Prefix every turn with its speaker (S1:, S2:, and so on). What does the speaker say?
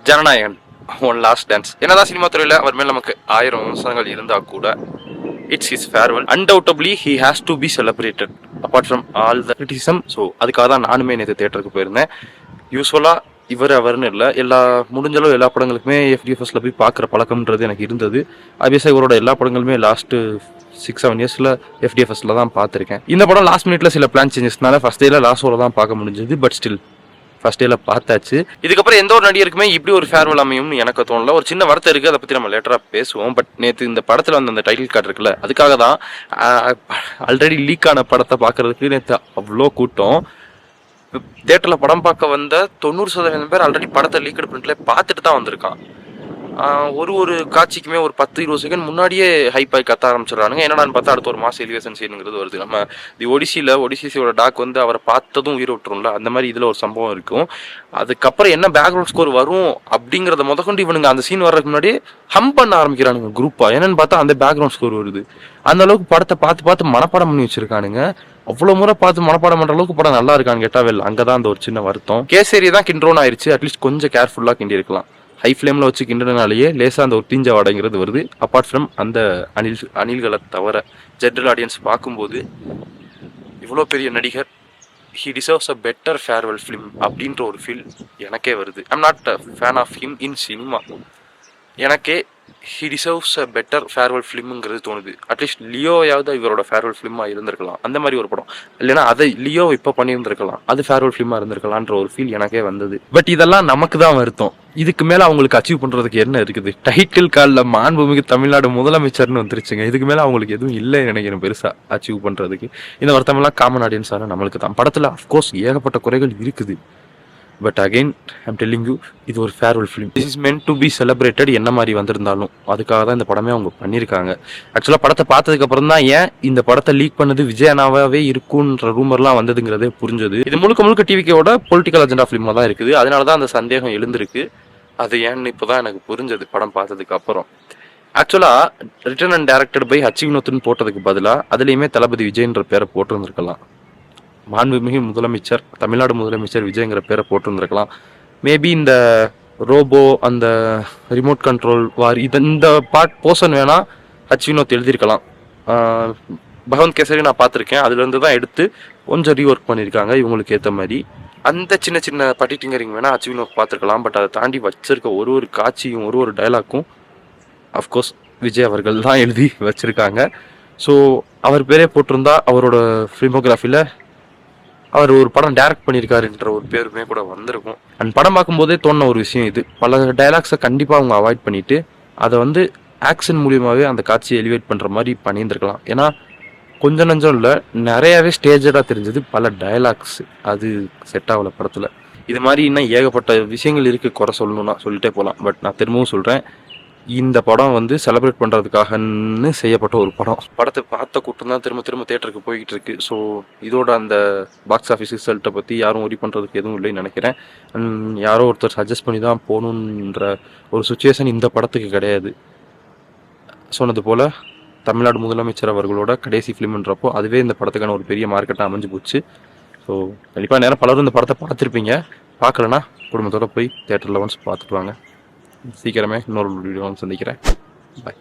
S1: Jananayagan one last dance. என்னதான் cinema துறையில் அவர் மேல் நமக்கு 1000 விமர்சனங்கள் இருந்தால் கூட it's his farewell. Undoubtedly he has to be celebrated apart from all the criticism. So அதுக்காக தான் நானுமே நேற்று தேட்டருக்கு போயிருந்தேன். யூஸ்வலாக அவர்னு இல்லை, முடிஞ்சளவு எல்லா படங்களுக்குமே FDFSல போய் பார்க்குற பழக்கம்ன்றது எனக்கு இருந்தது. ஆப்வியஸாக இவரோட எல்லா படங்களுமே லாஸ்ட்டு 6-7 இயர்ஸில் FDFSல தான் பார்த்துருக்கேன். இந்த படம் லாஸ்ட் மினிட்ல சில பிளான் சேஞ்சஸ்னால ஃபர்ஸ்ட் டேல லாஸ்ட் ஷோவில் தான் பார்க்க முடிஞ்சது. பட் ஸ்டில் ஃபர்ஸ்ட் டேல பார்த்தாச்சு. இதுக்கப்புறம் எந்த ஒரு நடிகருக்குமே இப்படி ஒரு ஃபேர்வெல் அமையும்னு எனக்கு தோணல. ஒரு சின்ன வருத்தம் இருக்குது, அதை பற்றி நம்ம லேட்டராக பேசுவோம். பட் நேற்று இந்த படத்தில் வந்து அந்த டைட்டில் கார்டு இருக்குல்ல, அதுக்காக தான் ஆல்ரெடி லீக் ஆன படத்தை பார்க்கறதுக்கு நேற்று அவ்வளோ கூட்டம். தியேட்டரில் படம் பார்க்க வந்த 90% பேர் ஆல்ரெடி படத்தை லீக்கட் பிரிண்ட்ல பார்த்துட்டு தான் வந்திருக்கான். ஒரு காட்சிக்குமே ஒரு 10-20 செகண்ட் முன்னாடியே ஹைப் ஆகி கத்த ஆரம்பிச்சிடறானுங்க. என்னடான்னு பார்த்தா அடுத்த ஒரு மாசம் எலிவேஷன் சீனுங்கிறது வருது. நம்ம ஒடிசியோட டாக் வந்து அவரை பார்த்ததும் உயிரை விட்டுரும்ல, அந்த மாதிரி இதில் ஒரு சம்பவம் இருக்கும். அதுக்கப்புறம் என்ன பேக்ரவுண்ட் ஸ்கோர் வரும் அப்படிங்கிறத முதற்கொண்டு இவனுங்க அந்த சீன் வர்றதுக்கு முன்னாடி ஹம் பண்ண ஆரம்பிக்கிறானுங்க குரூப்பா. என்னன்னு பார்த்தா அந்த பேக்ரவுண்ட் ஸ்கோர் வருது. அந்த அளவுக்கு படத்தை பார்த்து மனப்பாடம் பண்ணி வச்சிருக்கானுங்க. அவ்வளோ முறை பார்த்து மனப்பாடம் பண்ணுற அளவுக்கு படம் நல்லா இருக்கான்னு கேட்டாவே இல்லை. அங்கே தான் அந்த ஒரு சின்ன வருத்தம். கேசரி தான் கிண்டோன் ஆயிடுச்சு. அட்லீஸ்ட் கொஞ்சம் கேர்ஃபுல்லாக கிண்டி இருக்கலாம். ஹை ஃப்ளேமில் வச்சு கிண்டனாலேயே லேசாக அந்த ஒரு தீஞ்ச வாடைங்கிறது வருது. அப்பார்ட் ஃப்ரம் அந்த அணில்களை தவிர ஜென்ரல் ஆடியன்ஸ் பார்க்கும்போது இவ்வளோ பெரிய நடிகர் he deserves a better farewell film அப்படின்ற ஒரு ஃபீல் எனக்கே வருது. I'm not a fan of him in cinema. எனக்கே he deserves a better farewell ஃபிலிம்ங்கிறது தோணுது. அட்லீஸ்ட் லியோயாவது இவரோட ஃபேர்வெல் ஃபிலிமாக இருந்திருக்கலாம். அந்த மாதிரி ஒரு படம் இல்லைன்னா அதை லியோ இப்போ பண்ணியிருந்திருக்கலாம், அது ஃபேர்வெல் ஃபிலிமாக இருந்திருக்கலான்ற ஒரு ஃபீல் எனக்கே வந்தது. பட் இதெல்லாம் நமக்கு தான் வருத்தம். இதுக்கு மேலே அவங்களுக்கு அச்சீவ் பண்ணுறதுக்கு என்ன இருக்குது? டைட்டில் காலில் மாண்புமிகு தமிழ்நாடு முதலமைச்சர்னு வந்துருச்சுங்க. இதுக்கு மேலே அவங்களுக்கு எதுவும் இல்லைன்னு நினைக்கிறேன் பெருசாக அச்சீவ் பண்ணுறதுக்கு. இந்த வருத்தமெல்லாம் காமன் ஆடியன்ஸான நம்மளுக்கு தான். படத்தில் அஃப்கோர்ஸ் ஏகப்பட்ட குறைகள் இருக்குது. But again I'm telling you, இது ஒரு farewell film. This is meant to be celebrated. என்ன மாதிரி வந்திருந்தாலும் அதுக்காக தான் இந்த படமே அவங்க பண்ணியிருக்காங்க. ஆக்சுவலாக படத்தை பார்த்ததுக்கு அப்புறம் தான் ஏன் இந்த படத்தை லீக் பண்ணது விஜய் அண்ணாவே இருக்குன்ற ரூமர்லாம் வந்ததுங்கிறதே புரிஞ்சது. இது முழுக்க டிவிக்கோட பொலிட்டிக்கல் அஜெண்டா ஃபிலிமாக தான் இருக்குது. அதனால தான் அந்த சந்தேகம் எழுந்திருக்கு. அது ஏன்னு இப்போ தான் எனக்கு புரிஞ்சது படம் பார்த்ததுக்கு அப்புறம். ஆக்சுவலாக written and directed by H வினோத்னு போட்டதுக்கு பதிலாக அதுலேயுமே தளபதி விஜய்ன்ற பேரை போட்டிருந்துருக்கலாம். மாண்புமிகு முதலமைச்சர், தமிழ்நாடு முதலமைச்சர் விஜய்ங்கிற பேரை போட்டிருந்துருக்கலாம். மேபி இந்த ரோபோ, அந்த ரிமோட் கண்ட்ரோல் வார், இந்த போர்ஷன் வேணால் ஹச் வினோத் எழுதியிருக்கலாம். பகவந்த் கேசரி நான் பார்த்துருக்கேன், அதுலேருந்து தான் எடுத்து கொஞ்சம் ரீஒர்க் பண்ணியிருக்காங்க இவங்களுக்கு ஏற்ற மாதிரி. அந்த சின்ன பட்டி டிங்கரிங் வேணால் ஹச் வினோத் பார்த்துருக்கலாம். பட் அதை தாண்டி வச்சிருக்க ஒரு காட்சியும் ஒரு டைலாக்கும் அஃப்கோர்ஸ் விஜய் அவர்கள் தான் எழுதி வச்சுருக்காங்க. ஸோ அவர் பேரே போட்டிருந்தா அவரோட ஃபிலிமோகிராஃபியில் அவர் ஒரு படம் டைரக்ட் பண்ணியிருக்காருன்ற ஒரு பேருமே கூட வந்திருக்கும். அண்ட் படம் பார்க்கும்போதே தோணுன ஒரு விஷயம் இது. பல டைலாக்ஸை கண்டிப்பாக அவங்க அவாய்ட் பண்ணிவிட்டு அதை வந்து ஆக்ஷன் மூலியமாகவே அந்த காட்சியை எலிவேட் பண்ணுற மாதிரி பண்ணியிருந்துருக்கலாம். ஏன்னா கொஞ்சம் நஞ்சம் இல்லை, நிறையாவே ஸ்டேஜடாக தெரிஞ்சது பல டைலாக்ஸ். அது செட் ஆகலை படத்தில். இது மாதிரி இன்னும் ஏகப்பட்ட விஷயங்கள் இருக்குது குறை சொல்லணும்னா சொல்லிட்டே போகலாம். பட் நான் திரும்பவும் சொல்கிறேன், இந்த படம் வந்து செலிப்ரேட் பண்ணுறதுக்காகன்னு செய்யப்பட்ட ஒரு படம். படத்தை பார்த்த கூட்டம் தான் திரும்ப தேட்டருக்கு போய்கிட்டு இருக்கு. ஸோ இதோட அந்த பாக்ஸ் ஆஃபீஸ் ரிசல்ட்டை பற்றி யாரும் ஒரி பண்ணுறதுக்கு எதுவும் இல்லைன்னு நினைக்கிறேன். யாரோ ஒருத்தர் சஜஸ்ட் பண்ணி தான் போகணுன்ற ஒரு சுச்சுவேஷன் இந்த படத்துக்கு கிடையாது. சொன்னது போல் தமிழ்நாடு முதலமைச்சர் அவர்களோட கடைசி ஃபிலிம்ன்றப்போ அதுவே இந்த படத்துக்கான ஒரு பெரிய மார்க்கெட்டாக அமைஞ்சு போச்சு. ஸோ கண்டிப்பாக நேரம் பலரும் இந்த படத்தை பார்த்துருப்பீங்க. பார்க்கலன்னா குடும்பத்தோடு போய் தேட்டரில் ஒன்ஸ் பார்த்துட்டு வாங்க. சீக்கிரமே இன்னொரு வீடியோ சந்திக்கிறேன். பாய்.